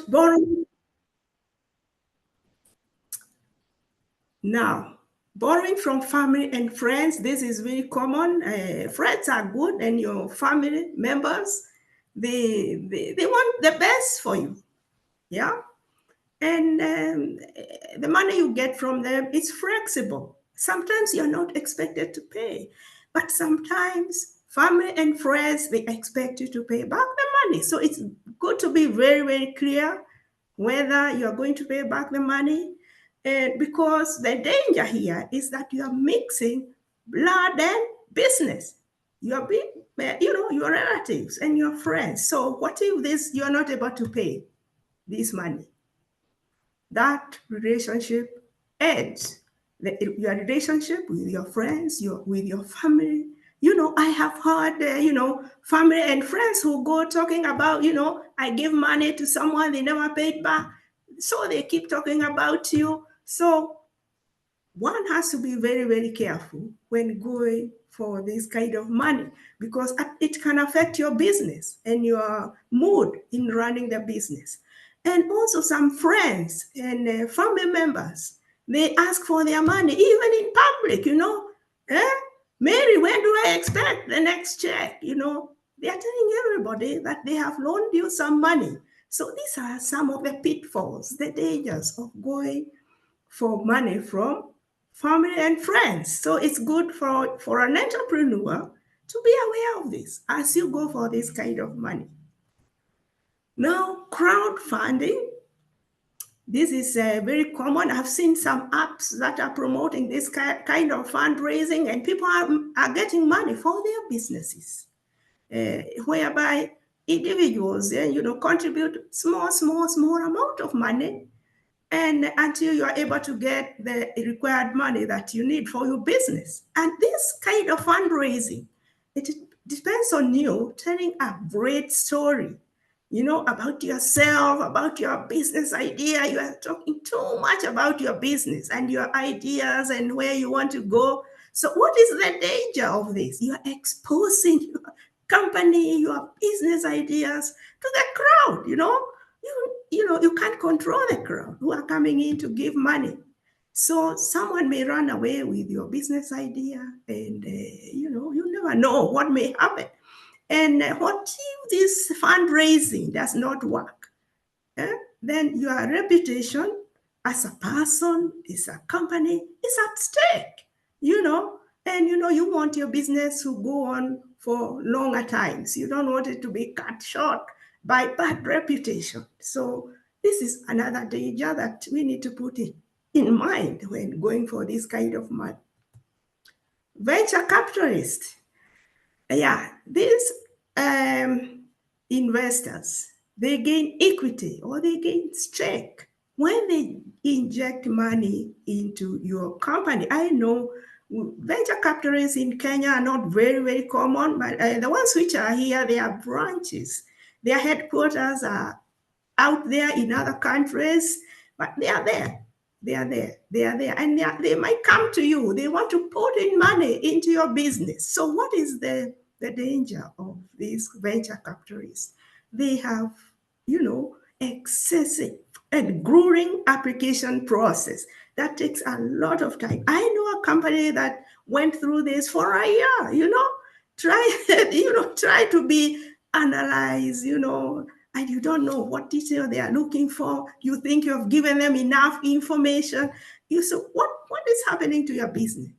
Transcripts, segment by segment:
borrowing. Now, borrowing from family and friends, this is very common. Friends are good, and your family members, they want the best for you. Yeah. And the money you get from them is flexible. Sometimes you're not expected to pay, but sometimes family and friends, they expect you to pay back the money. So it's good to be very, very clear whether you're going to pay back the money. And because the danger here is that you are mixing blood and business. You're being, your relatives and your friends. So what if you're not able to pay this money? That relationship ends. Your relationship with your friends, with your family. I have heard, family and friends who go talking about, I give money to someone, they never paid back. So they keep talking about you. So one has to be very, very careful when going for this kind of money, because it can affect your business and your mood in running the business. And also some friends and family members, they ask for their money, even in public, Eh? Mary, when do I expect the next check? They are telling everybody that they have loaned you some money. So these are some of the pitfalls, the dangers of going for money from family and friends. So it's good for an entrepreneur to be aware of this as you go for this kind of money. Now, crowdfunding, this is very common. I've seen some apps that are promoting this kind of fundraising, and people are getting money for their businesses, whereby individuals contribute small amount of money, and until you are able to get the required money that you need for your business. And this kind of fundraising, it depends on you telling a great story, about yourself, about your business idea. You are talking too much about your business and your ideas and where you want to go. So what is the danger of this? You are exposing your company, your business ideas to the crowd. You can't control the crowd who are coming in to give money. So someone may run away with your business idea, and you never know what may happen. And what if this fundraising does not work? Then your reputation as a person, as a company, is at stake. And you want your business to go on for longer times. You don't want it to be cut short by bad reputation. So this is another danger that we need to put in mind when going for this kind of money. Venture capitalists, yeah, these investors, they gain equity or they gain stake when they inject money into your company. I know venture capitalists in Kenya are not very, very common, but the ones which are here, they are branches. Their headquarters are out there in other countries, but they are there. They are there, and they might come to you. They want to put in money into your business. So what is the danger of these venture capitalists? They have, excessive and grueling application process that takes a lot of time. I know a company that went through this for a year, try to be analyzed, and you don't know what detail they are looking for. You think you have given them enough information. You say, what is happening to your business?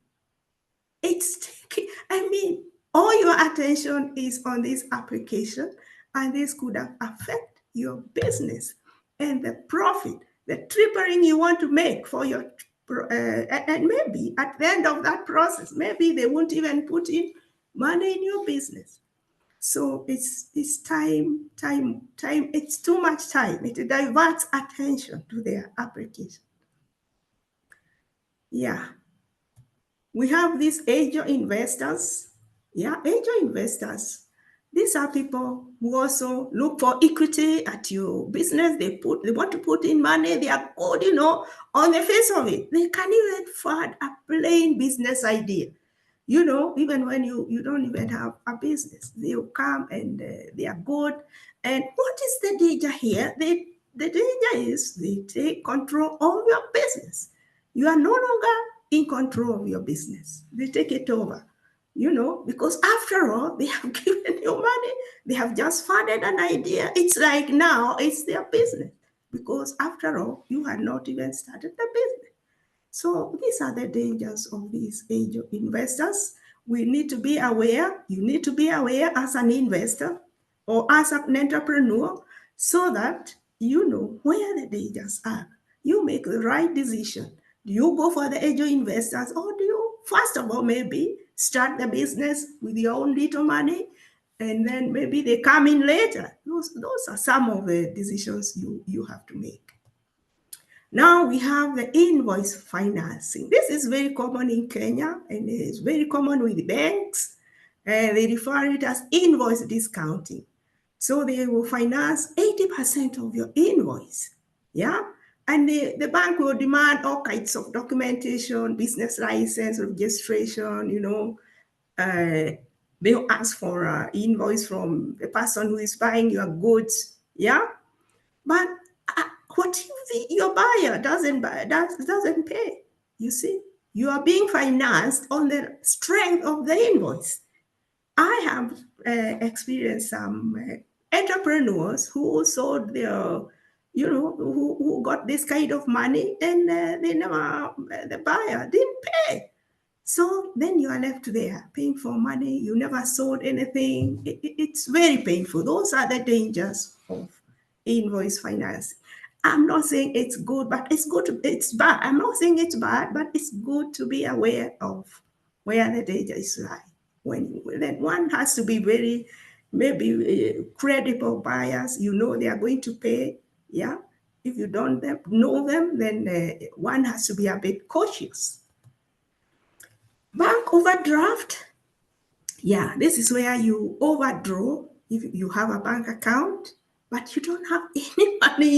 It's taking, all your attention is on this application, and this could affect your business and the profit, the tripling you want to make for your, and maybe at the end of that process, maybe they won't even put in money in your business. So it's time, it's too much time. It diverts attention to their application. Yeah. We have these angel investors. Yeah, angel investors. These are people who also look for equity at your business. They want to put in money. They are good, on the face of it. They can even fund a plain business idea. Even when you don't even have a business, they'll come and they are good. And what is the danger here? They the danger is they take control of your business. You are no longer in control of your business. They take it over, because after all, they have given you money. They have just funded an idea. It's like now it's their business because after all, you had not even started the business. So these are the dangers of these angel investors. We need to be aware. You need to be aware as an investor or as an entrepreneur so that you know where the dangers are. You make the right decision. Do you go for the angel investors or do you, first of all, maybe start the business with your own little money and then maybe they come in later? Those are some of the decisions you have to make. Now we have the invoice financing. This is very common in Kenya and it's very common with banks. They refer it as invoice discounting. So they will finance 80% of your invoice. Yeah. And the bank will demand all kinds of documentation, business license, registration, they'll ask for an invoice from the person who is buying your goods. Yeah. But what if your buyer doesn't pay? You see, you are being financed on the strength of the invoice. I have experienced some entrepreneurs who sold their, who got this kind of money and the buyer didn't pay. So then you are left there paying for money. You never sold anything. It's very painful. Those are the dangers of invoice finance. I'm not saying it's good, but it's bad. I'm not saying it's bad, but it's good to be aware of where the danger is lie. Then one has to be very, maybe credible buyers. They are going to pay. Yeah. If you don't know them, then one has to be a bit cautious. Bank overdraft. Yeah, this is where you overdraw if you have a bank account, but you don't have any money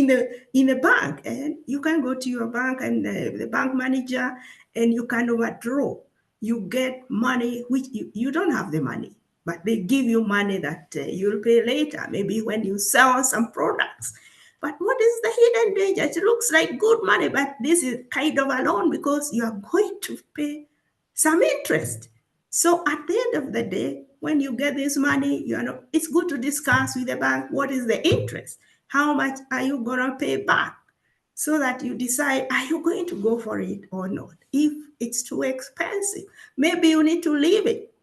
in the bank, and you can go to your bank and the bank manager, and you can overdraw. You get money which you don't have the money, but they give you money that you'll pay later, maybe when you sell some products. But what is the hidden danger? It looks like good money, but this is kind of a loan because you are going to pay some interest. So at the end of the day, when you get this money, it's good to discuss with the bank what is the interest, how much are you gonna pay back, so that you decide are you going to go for it or not. If it's too expensive, maybe you need to leave it.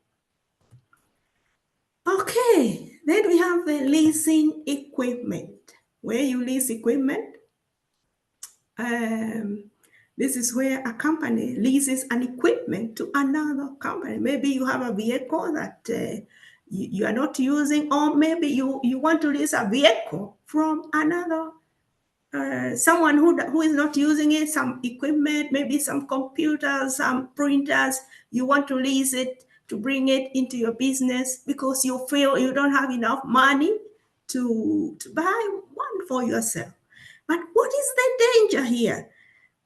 Okay, then we have the leasing equipment. Where you lease equipment, this is where a company leases an equipment to another company. Maybe you have a vehicle that you are not using, or maybe you want to lease a vehicle from another someone who is not using it, some equipment, maybe some computers, some printers. You want to lease it to bring it into your business because you feel you don't have enough money to buy one for yourself. But what is the danger here?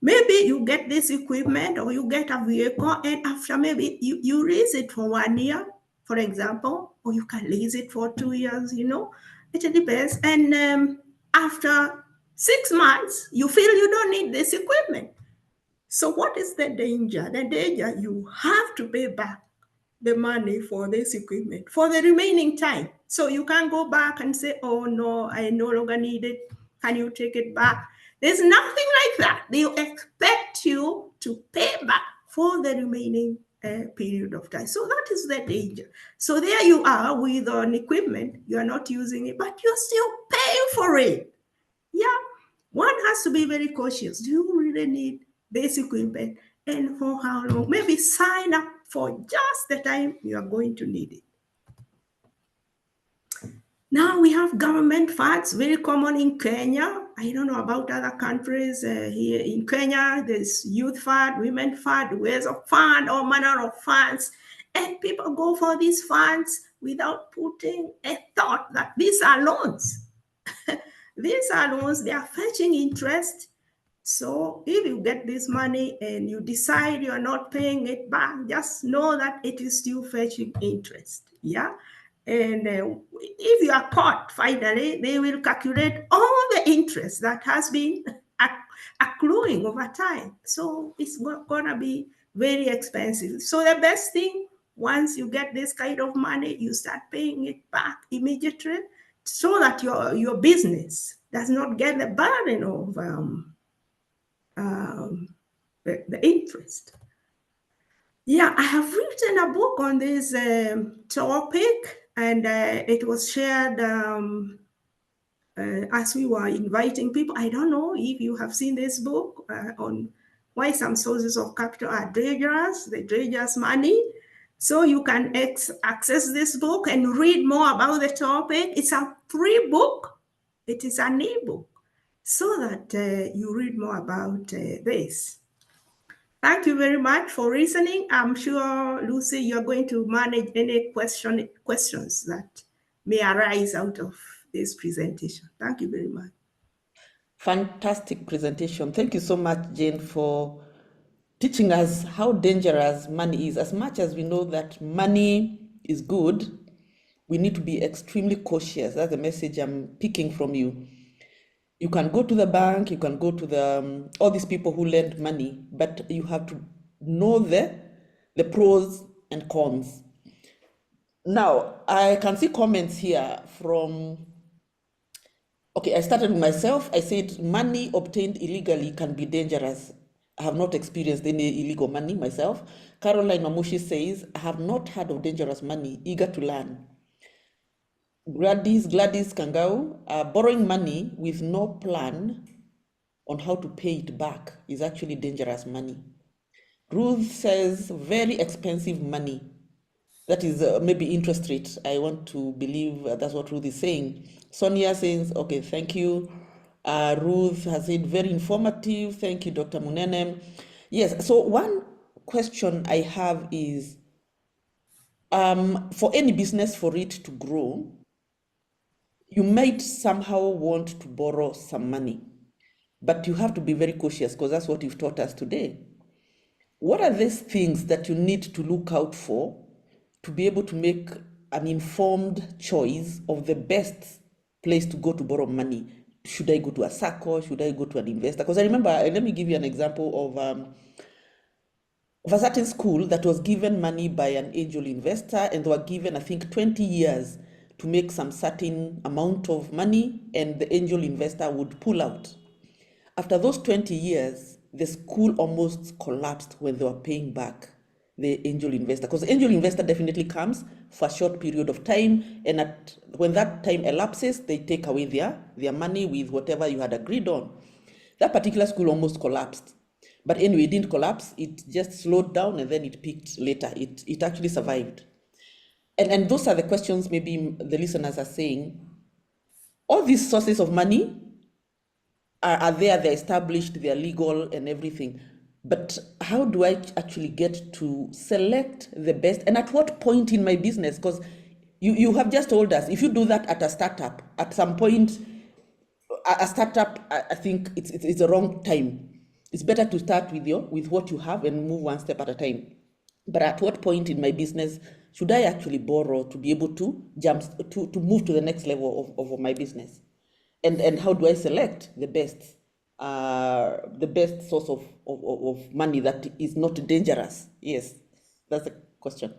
Maybe you get this equipment or you get a vehicle, and after maybe you lease it for 1 year, for example, or you can lease it for 2 years, it depends. And after 6 months, you feel you don't need this equipment. So what is the danger? The danger, you have to pay back the money for this equipment for the remaining time. So you can't go back and say, oh no, I no longer need it. Can you take it back? There's nothing like that. They expect you to pay back for the remaining period of time. So that is the danger. So there you are with an equipment, you are not using it, but you're still paying for it. Yeah, one has to be very cautious. Do you really need this equipment? And for how long? Maybe sign up for just the time you are going to need it. Now we have government funds, very common in Kenya. I don't know about other countries. Here in Kenya, there's youth fund, women fund, ways of fund, all manner of funds. And people go for these funds without putting a thought that these are loans. These are loans, they are fetching interest. So if you get this money and you decide you are not paying it back, just know that it is still fetching interest. Yeah. And if you are caught, finally, they will calculate all the interest that has been accruing over time. So it's going to be very expensive. So the best thing, once you get this kind of money, you start paying it back immediately so that your business does not get the burden of the interest. Yeah, I have written a book on this topic, and it was shared as we were inviting people. I don't know if you have seen this book on why some sources of capital are dangerous, the dangerous money. So you can access this book and read more about the topic. It's a free book. It is an ebook, so that you read more about this. Thank you very much for listening. I'm sure, Lucy, you're going to manage any questions that may arise out of this presentation. Thank you very much. Fantastic presentation. Thank you so much, Jane, for teaching us how dangerous money is. As much as we know that money is good, we need to be extremely cautious. That's the message I'm picking from you. You can go to the bank, you can go to the all these people who lend money, but you have to know the pros and cons. Now, I can see comments here from, okay, I started with myself. I said money obtained illegally can be dangerous. I have not experienced any illegal money myself. Caroline Mamushi says, I have not heard of dangerous money, eager to learn. Gladys Kangau, borrowing money with no plan on how to pay it back is actually dangerous money. Ruth says, very expensive money. That is maybe interest rate. I want to believe that's what Ruth is saying. Sonia says, okay, thank you. Ruth has said, very informative. Thank you, Dr. Munene. Yes, so one question I have is, for any business, for it to grow, you might somehow want to borrow some money, but you have to be very cautious because that's what you've taught us today. What are these things that you need to look out for to be able to make an informed choice of the best place to go to borrow money? Should I go to a circle? Should I go to an investor? Because I remember, let me give you an example of a certain school that was given money by an angel investor, and they were given, I think, 20 years to make some certain amount of money, and the angel investor would pull out. After those 20 years, the school almost collapsed when they were paying back the angel investor, because the angel investor definitely comes for a short period of time, and when that time elapses, they take away their money with whatever you had agreed on. That particular school almost collapsed. But anyway, it didn't collapse. It just slowed down and then it peaked later. It actually survived. And those are the questions maybe the listeners are saying. All these sources of money are there, they're established, they're legal and everything. But how do I actually get to select the best? And at what point in my business? Because you have just told us, if you do that at a startup, at some point, a startup, I think it's the wrong time. It's better to start with what you have and move one step at a time. But at what point in my business should I actually borrow to be able to to move to the next level of my business? And how do I select the best source of money that is not dangerous? Yes, that's the question.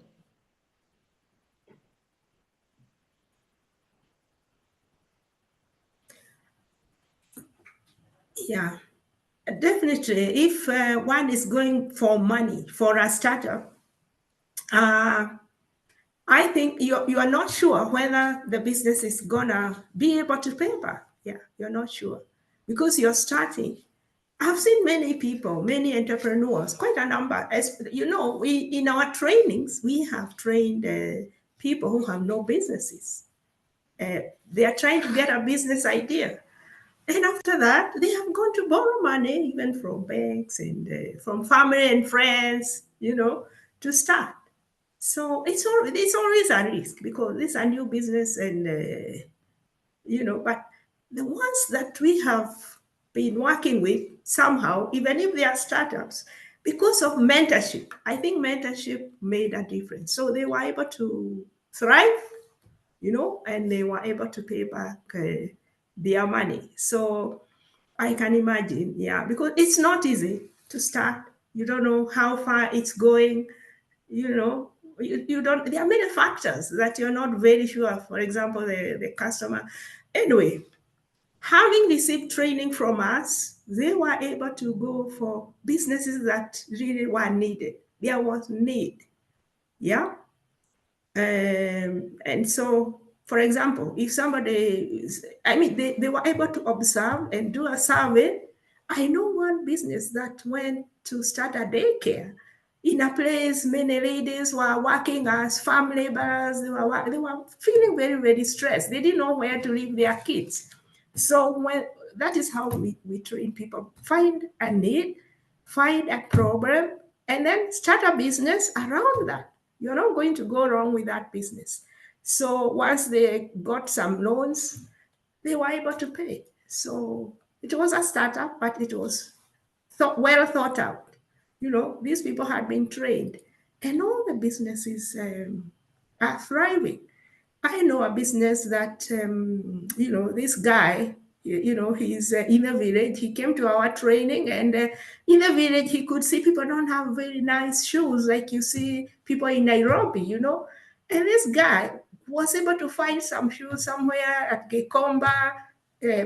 Yeah, definitely. If one is going for money for a startup, I think you are not sure whether the business is gonna be able to pay back. Yeah, you're not sure because you're starting. I've seen many people, many entrepreneurs, quite a number. As you know, we in our trainings we have trained people who have no businesses. They are trying to get a business idea, and after that, they have gone to borrow money, even from banks and from family and friends, to start. So it's always a risk because it's a new business, and but the ones that we have been working with somehow, even if they are startups, because of mentorship, I think mentorship made a difference. So they were able to thrive and they were able to pay back their money. So I can imagine, yeah, because it's not easy to start. You don't know how far it's going, you know. You don't, there are many factors that you're not very sure. For example, the customer. Anyway, having received training from us, they were able to go for businesses that really were needed. There was need, yeah. And so, for example, if somebody I mean, they were able to observe and do a survey. I know one business that went to start a daycare in a place many ladies were working as farm laborers. They were feeling very, very stressed. They didn't know where to leave their kids. So when that is how we train people. Find a need, find a problem, and then start a business around that. You're not going to go wrong with that business. So once they got some loans, they were able to pay. So it was a startup, but it was well thought out. These people had been trained, and all the businesses are thriving. I know a business that, this guy, he's in a village. He came to our training, and in the village, he could see people don't have very nice shoes like you see people in Nairobi. And this guy was able to find some shoes somewhere at Gekomba,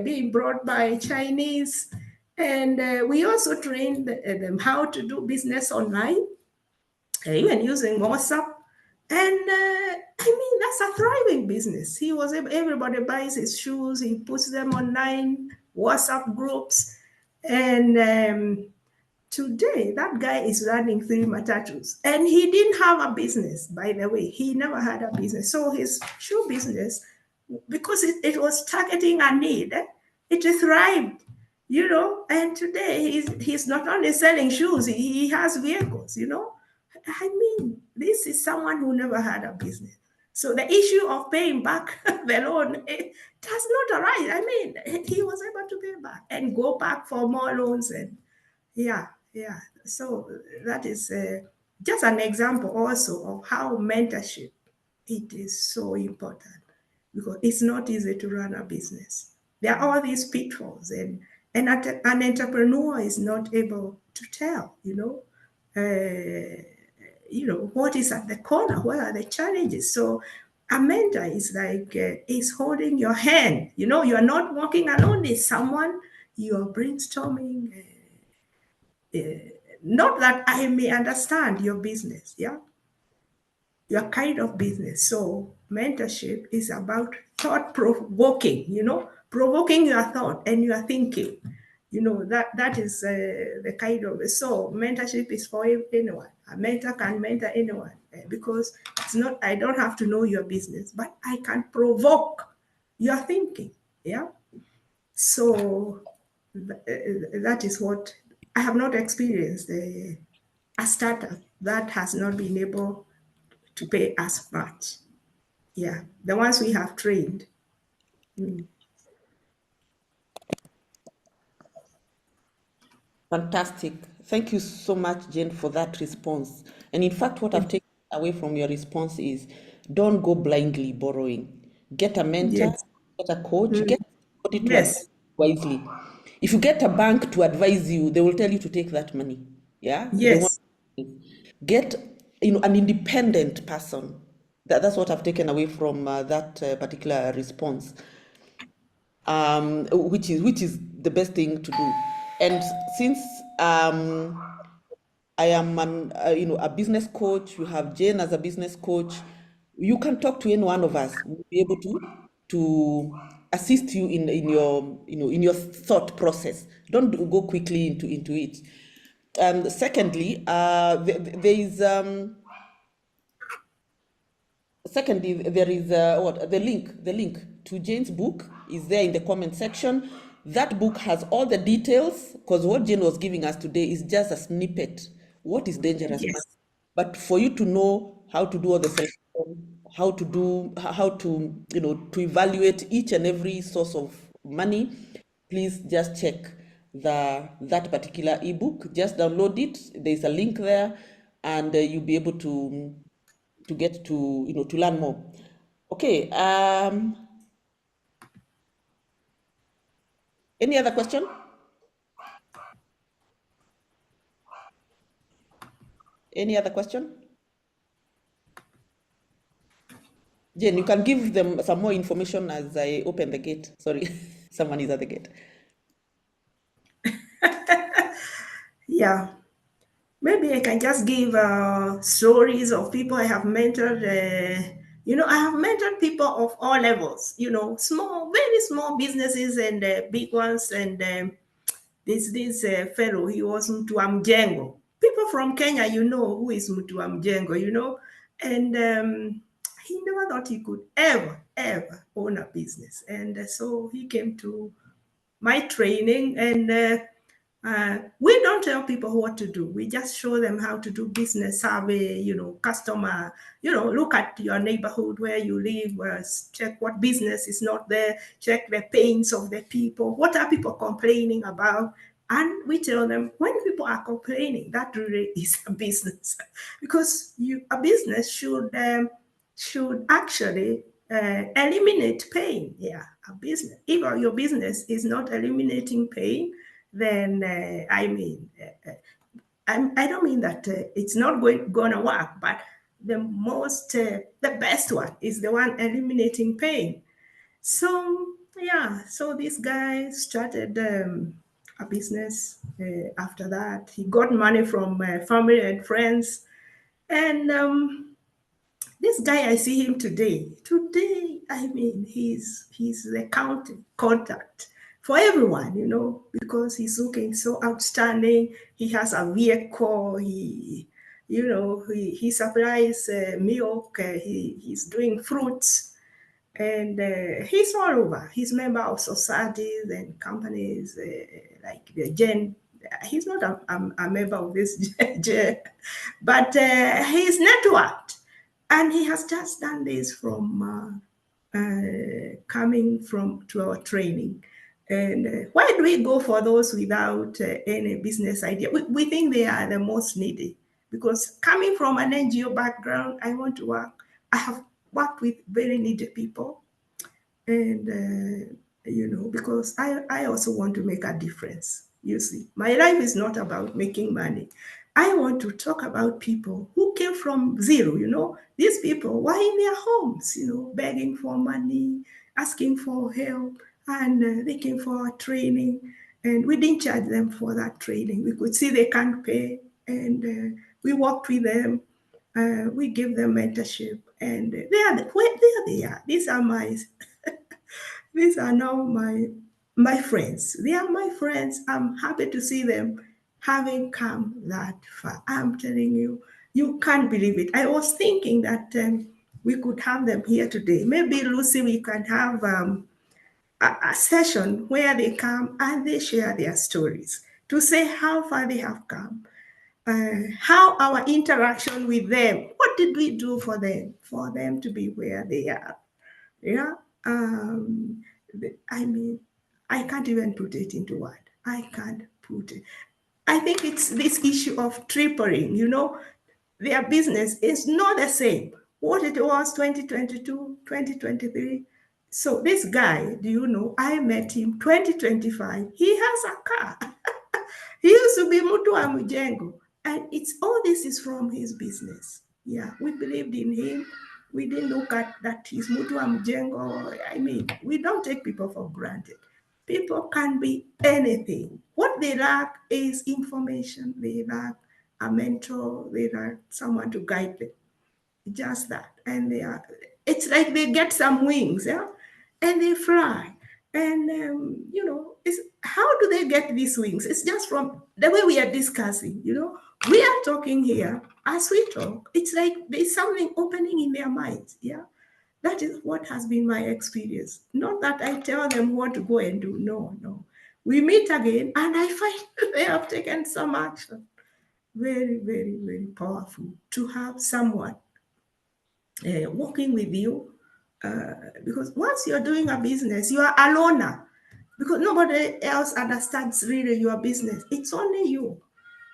being brought by Chinese. And we also trained them how to do business online, even using WhatsApp. And I mean, that's a thriving business. He was able, everybody buys his shoes, he puts them online, WhatsApp groups. And today, that guy is running 3 matatus. And he didn't have a business, by the way. He never had a business. So his shoe business, because it was targeting a need, it thrived. And today he's not only selling shoes, he has vehicles. I mean, this is someone who never had a business. So the issue of paying back the loan, it does not arise. I mean, he was able to pay back and go back for more loans. And yeah, yeah. So that is just an example also of how mentorship, it is so important, because it's not easy to run a business. There are all these pitfalls, and an entrepreneur is not able to tell, what is at the corner, where are the challenges. So a mentor is like is holding your hand. You're not walking alone. There's someone you're brainstorming. Not that I may understand your business, yeah, your kind of business. So mentorship is about thought provoking, provoking your thought and your thinking. That is the kind of, so mentorship is for anyone. A mentor can mentor anyone, because it's not, I don't have to know your business, but I can provoke your thinking. Yeah. So that is what I have not experienced. A startup that has not been able to pay as much. Yeah, the ones we have trained. Mm. Fantastic. Thank you so much, Jane, for that response. And in fact, what I've taken away from your response is don't go blindly borrowing. Get a mentor, Yes. get a coach, Mm. get somebody to advise Yes. wisely. If you get a bank to advise you, they will tell you to take that money. Yeah? They want Yes. get an independent person. That's what I've taken away from that particular response, which is the best thing to do. And since I am a business coach, you have Jane as a business coach, you can talk to any one of us. We'll be able to assist you in your thought process. Don't go quickly into it. Secondly, there is secondly, there is what the link to Jane's book is there in the comment section. That book has all the details, because what Jane was giving us today is just a snippet. What is dangerous money? Yes. But for you to know how to do all the selection, how to evaluate each and every source of money, please just check that particular ebook. Just download it. There's a link there, and you'll be able to get to learn more. Okay. Any other question? Any other question? Jen, you can give them some more information as I open the gate. Sorry, someone is at the gate. Yeah. Maybe I can just give stories of people I have mentored. I have mentored people of all levels, small, very small businesses and big ones. And this fellow, he was Mtuamjengo. People from Kenya, who is Mtuamjengo. And he never thought he could ever own a business. And so he came to my training, and we don't tell people what to do. We just show them how to do business survey, customer, look at your neighborhood where you live, check what business is not there, check the pains of the people. What are people complaining about? And we tell them when people are complaining, that really is a business, because a business should actually eliminate pain. Yeah, a business. If your business is not eliminating pain, then I don't mean that it's not gonna work, but the best one is the one eliminating pain. So yeah, so this guy started a business. After that, he got money from family and friends, and this guy, I see him today. Today, he's the contact for everyone, because he's looking so outstanding. He has a vehicle. He supplies milk. He's doing fruits, and he's all over. He's member of societies and companies like the Gen. He's not a member of this Gen, but he's networked, and he has just done this from coming from to our training. And why do we go for those without any business idea? We think they are the most needed, because coming from an NGO background, I want to work. I have worked with very needy people, and because I also want to make a difference. You see, my life is not about making money. I want to talk about people who came from zero. These people were in their homes, begging for money, asking for help, and they came for our training, and we didn't charge them for that training. We could see they can't pay, and we worked with them. We give them mentorship, and there they are. These are now my friends. They are my friends. I'm happy to see them having come that far. I'm telling you, you can't believe it. I was thinking that we could have them here today. Maybe, Lucy, we can have a session where they come and they share their stories to say how far they have come, how our interaction with them, what did we do for them to be where they are. Yeah. Um, I mean, I can't even put it into word. I can't put it. I think it's this issue of tripling, their business is not the same what it was 2022, 2023. So this guy, do you know, I met him 2025. He has a car. He used to be Mutu Amujengo. And it's all this is from his business. Yeah, we believed in him. We didn't look at that he's Mutu Amujengo. We don't take people for granted. People can be anything. What they lack is information. They lack a mentor. They lack someone to guide them. Just that. And it's like they get some wings, yeah, and they fly. And how do they get these wings? It's just from the way we are discussing. We are talking here. As we talk, it's like there's something opening in their minds. Yeah, that is what has been my experience. Not that I tell them what to go and do. No, no. We meet again, and I find they have taken some action. Very, very, very powerful to have someone working with you, because once you're doing a business, you are a loner, because nobody else understands really your business. It's only you.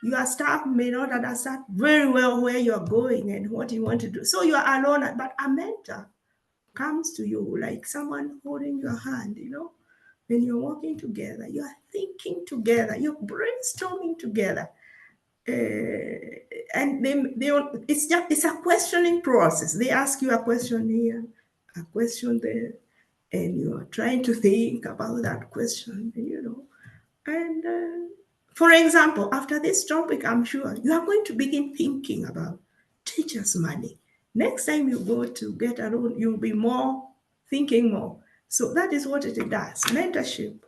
Your staff may not understand very well where you're going and what you want to do. So you are a loner, but a mentor comes to you like someone holding your hand, when you're walking together, you are thinking together, you're brainstorming together. And it's a questioning process. They ask you a question here, a question there, and you are trying to think about that question. And for example, after this topic, I'm sure you are going to begin thinking about teachers' money. Next time you go to get a loan, you'll be more thinking more. So that is what it does. Mentorship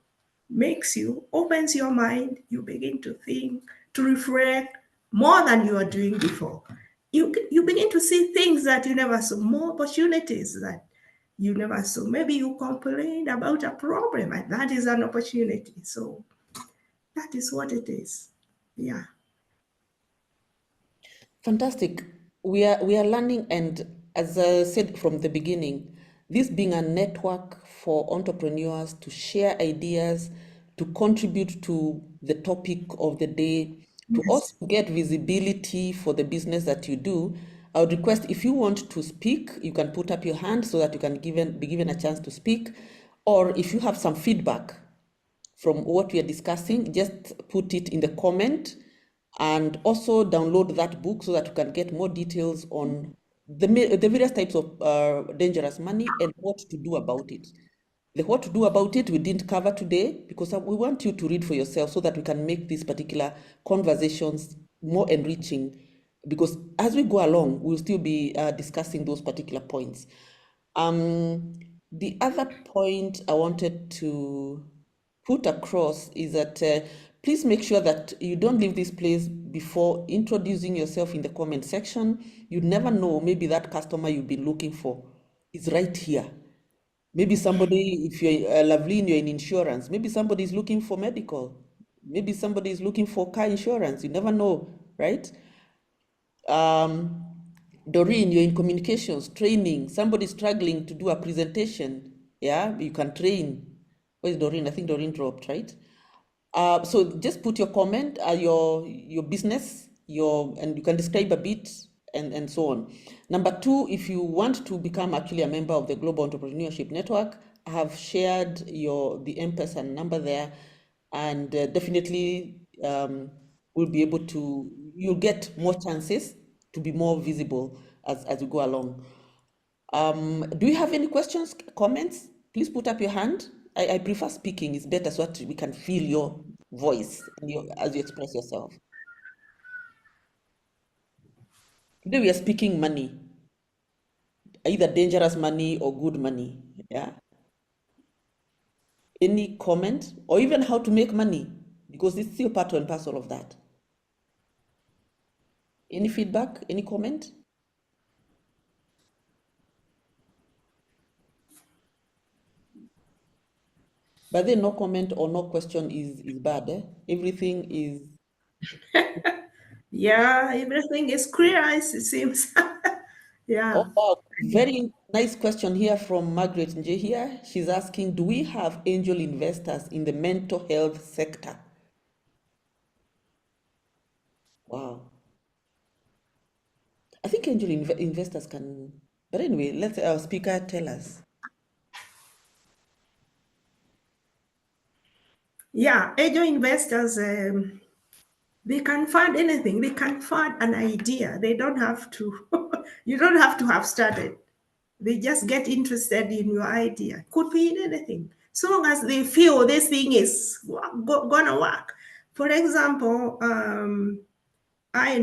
opens your mind, you begin to think, to reflect more than you are doing before. You begin to see things that you never saw, more opportunities that you never saw. Maybe you complained about a problem, and that is an opportunity. So that is what it is. Yeah. Fantastic. We are learning, and as I said from the beginning, this being a network for entrepreneurs to share ideas, to contribute to the topic of the day, to also Yes. get visibility for the business that you do. I would request, if you want to speak, you can put up your hand so that you can be given a chance to speak. Or if you have some feedback from what we are discussing, just put it in the comment, and also download that book so that you can get more details on the various types of dangerous money and what to do about it. The what to do about it we didn't cover today, because we want you to read for yourself so that we can make these particular conversations more enriching, because as we go along, we'll still be discussing those particular points. The other point I wanted to put across is that please make sure that you don't leave this place before introducing yourself in the comment section. You never know, maybe that customer you've been looking for is right here. Maybe somebody, if you're Loveline, you're in insurance, maybe somebody is looking for medical, maybe somebody is looking for car insurance. You never know, right? Um, Doreen, you're in communications, training. Somebody struggling to do a presentation. Yeah, you can train. Where's Doreen? I think Doreen dropped, right? So just put your comment, your business, and you can describe a bit, and so on. Number two, if you want to become actually a member of the Global Entrepreneurship Network, I have shared the M-Pesa number there, and definitely will be able to, you'll get more chances to be more visible as you go along. Do you have any questions, comments? Please put up your hand. I prefer speaking, it's better so that we can feel your voice and as you express yourself. Today we are speaking money, either dangerous money or good money. Yeah. Any comment, or even how to make money, because it's still part and parcel of that. Any feedback, any comment? But then no comment or no question is bad. Everything is. Yeah, everything is clear, it seems. Oh, Yeah. wow. Very nice question here from Margaret Nje here. She's asking, do we have angel investors in the mental health sector? Wow. I think angel investors can, but anyway, let our speaker tell us. Yeah, angel investors, they can fund anything. They can fund an idea. They don't have to, you don't have to have started. They just get interested in your idea. Could be in anything. So long as they feel this thing is gonna work. For example, I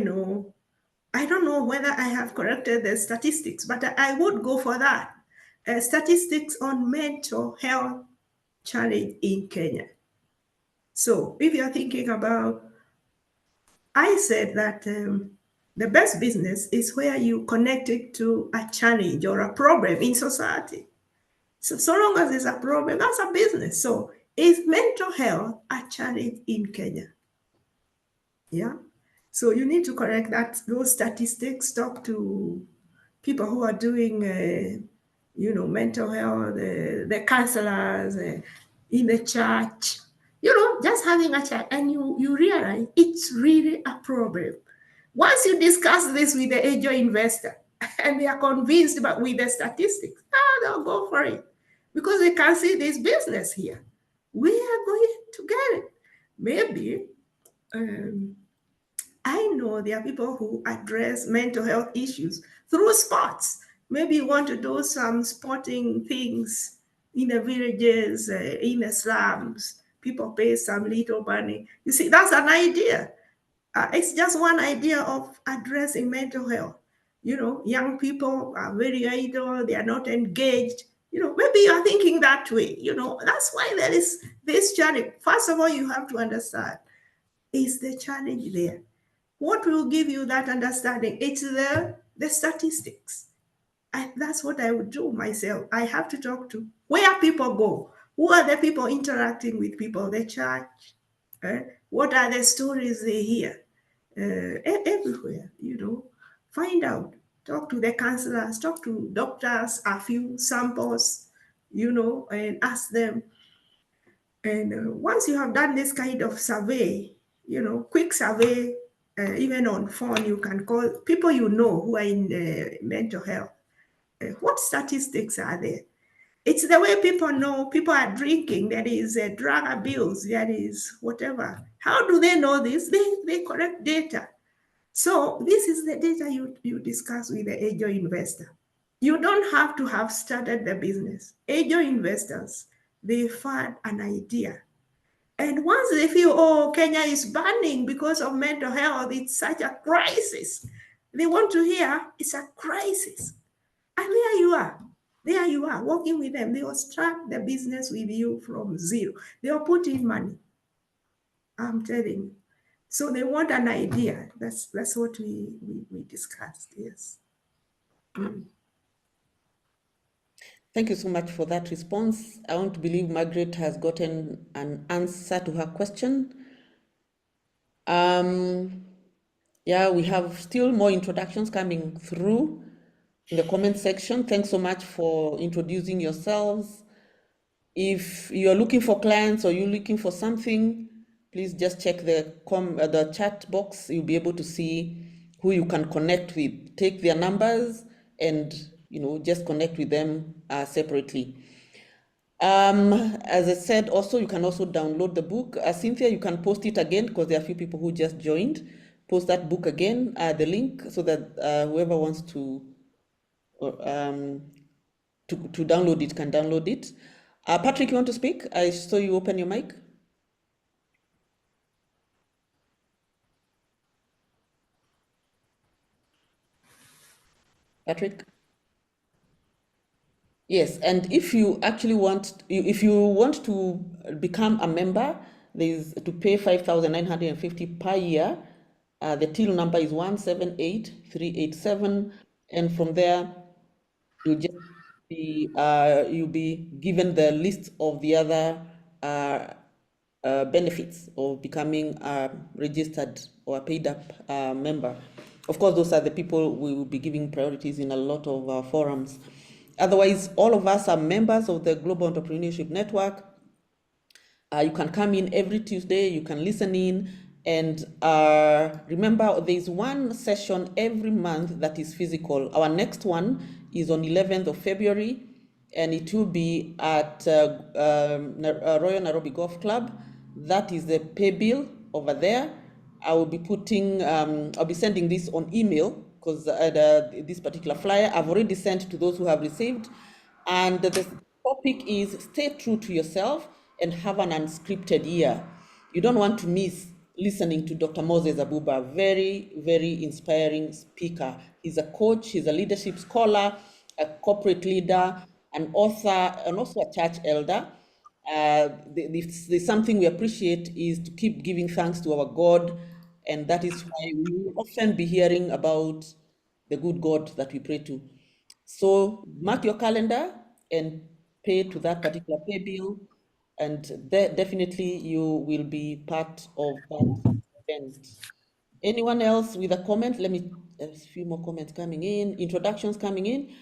don't know whether I have corrected the statistics, but I would go for that. Statistics on mental health challenge in Kenya. So if you're thinking about, I said that the best business is where you connect it to a challenge or a problem in society. So long as there's a problem, that's a business. So is mental health a challenge in Kenya? Yeah. So you need to correct those statistics. Talk to people who are doing, mental health, the counselors in the church. Just having a chat, and you realize it's really a problem. Once you discuss this with the angel investor, and they are convinced about with the statistics. Ah, they'll go for it because they can see this business here. We are going to get it. Maybe um, I know there are people who address mental health issues through sports. Maybe you want to do some sporting things in the villages, in the slums. People pay some little money. You see, that's an idea. It's just one idea of addressing mental health. You know, young people are very idle, they are not engaged. You know, maybe you're thinking that way. You know, that's why there is this challenge. First of all, you have to understand is the challenge there. What will give you that understanding? It's the statistics. That's what I would do myself. I have to talk to where people go. Who are the people interacting with people? The church. What are the stories they hear? Everywhere, you know. Find out. Talk to the counselors. Talk to doctors. A few samples, you know, and ask them. And once you have done this kind of survey, you know, quick survey, even on phone, you can call people you know who are in mental health. What statistics are there? It's the way people know people are drinking, there is drug abuse, there is whatever. How do they know this? They collect data. So this is the data you discuss with the angel investor. You don't have to have started the business. Angel investors, they find an idea. And once they feel, oh, Kenya is burning because of mental health, it's such a crisis. They want to hear it's a crisis. And there you are. There you are, working with them. They will start the business with you from zero. They will put in money. I'm telling you. So they want an idea. That's what we discussed. Yes. Thank you so much for that response. I want to believe Margaret has gotten an answer to her question. Yeah, we have still more introductions coming through in the comment section. Thanks so much for introducing yourselves. If you're looking for clients or you're looking for something, please just check the chat box. You'll be able to see who you can connect with. Take their numbers and just connect with them separately. As I said, also you can also download the book. Cynthia, you can post it again because there are a few people who just joined. Post that book again, the link, so that whoever wants um, to download it can download it. Patrick, you want to speak? I saw you open your mic. Patrick? Yes, and if you actually if you want to become a member, there's to pay 5,950 per year. The till number is 178387, and from there you just you'll be given the list of the other uh, benefits of becoming a registered or a paid up member. Of course, those are the people we will be giving priorities in a lot of forums. Otherwise, all of us are members of the Global Entrepreneurship Network. You can come in every Tuesday, you can listen in, and remember there's one session every month that is physical. Our next one is on 11th of February, and it will be at Royal Nairobi Golf Club. That is the pay bill over there. I will be I'll be sending this on email because this particular flyer I've already sent to those who have received. And the topic is stay true to yourself and have an unscripted year. You don't want to miss listening to Dr. Moses Abuba, very, very inspiring speaker. He's a coach, he's a leadership scholar, a corporate leader, an author, and also a church elder. There's something we appreciate is to keep giving thanks to our God, and that is why we will often be hearing about the good God that we pray to. So mark your calendar and pay to that particular pay bill, and definitely you will be part of that event. Anyone else with a comment? Let me, a few more comments coming in, introductions coming in.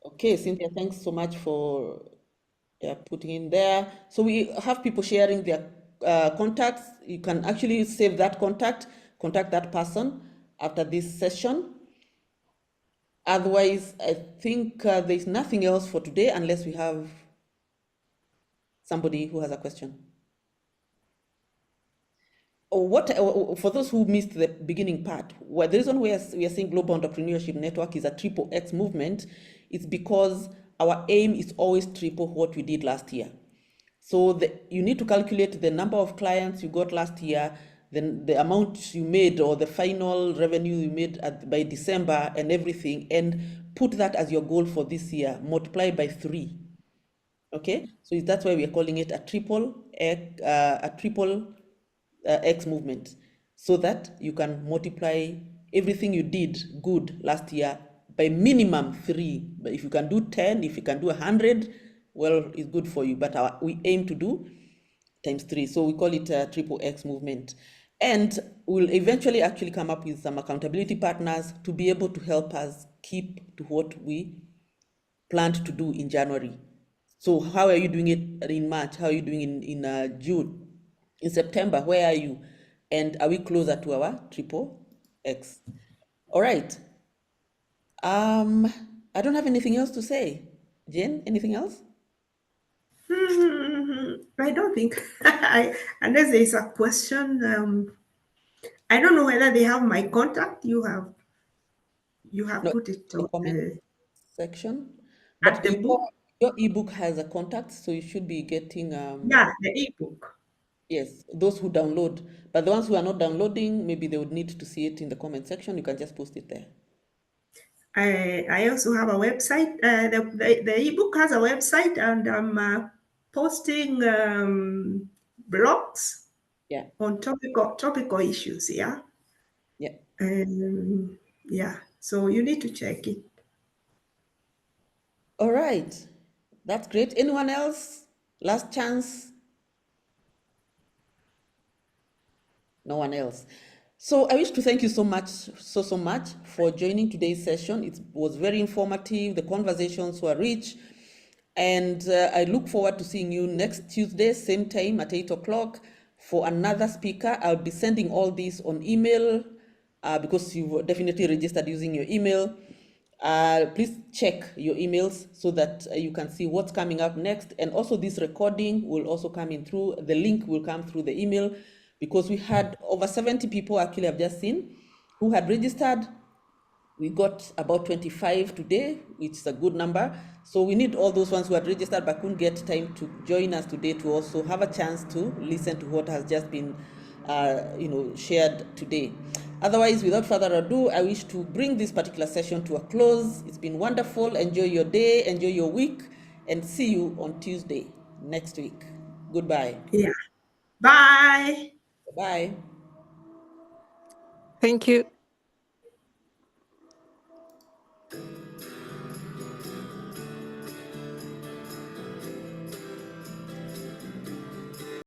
Okay, Cynthia, thanks so much for putting in there. So we have people sharing their contacts. You can actually save that contact that person. after this session. Otherwise, I think there's nothing else for today unless we have somebody who has a question. Or what, for those who missed the beginning part, well, the reason we are saying Global Entrepreneurship Network is a triple X movement is because our aim is always triple what we did last year. So you need to calculate the number of clients you got last year, then the amount you made or the final revenue you made by December and everything, and put that as your goal for this year, multiply by 3. Okay, so that's why we are calling it a triple X movement, so that you can multiply everything you did good last year by minimum 3. But if you can do 10, if you can do 100, well, it's good for you. But we aim to do times 3, so we call it a triple X movement. And we'll eventually actually come up with some accountability partners to be able to help us keep to what we planned to do in January. So how are you doing it in March? How are you doing in June? In September, where are you? And are we closer to our triple X? All right. I don't have anything else to say. Jen, anything else? I don't think, unless there is a question. I don't know whether they have my contact. You have No, put it in the on, comment section. at But the book. your ebook has a contact, so you should be getting Yeah, the ebook. yes, those who download. But the ones who are not downloading, maybe they would need to see it in the comment section. You can just post it there. I also have a website. The ebook has a website, and I'm posting blogs Yeah, on topical issues. Yeah, yeah. yeah. So you need to check it. All right. That's great. Anyone else? Last chance? No one else. So I wish to thank you so much, so much for joining today's session. It was very informative. The conversations were rich. And I look forward to seeing you next Tuesday, same time at 8 o'clock for another speaker. I'll be sending all this on email because you've definitely registered using your email. Please check your emails so that you can see what's coming up next. And also this recording will also come in through, the link will come through the email because we had over 70 people actually I've just seen who had registered. We got about 25 today, which is a good number. So we need all those ones who had registered but couldn't get time to join us today to also have a chance to listen to what has just been, shared today. Otherwise, without further ado, I wish to bring this particular session to a close. It's been wonderful. Enjoy your day, enjoy your week, and see you on Tuesday next week. Goodbye. Yeah. Bye. Bye. Thank you.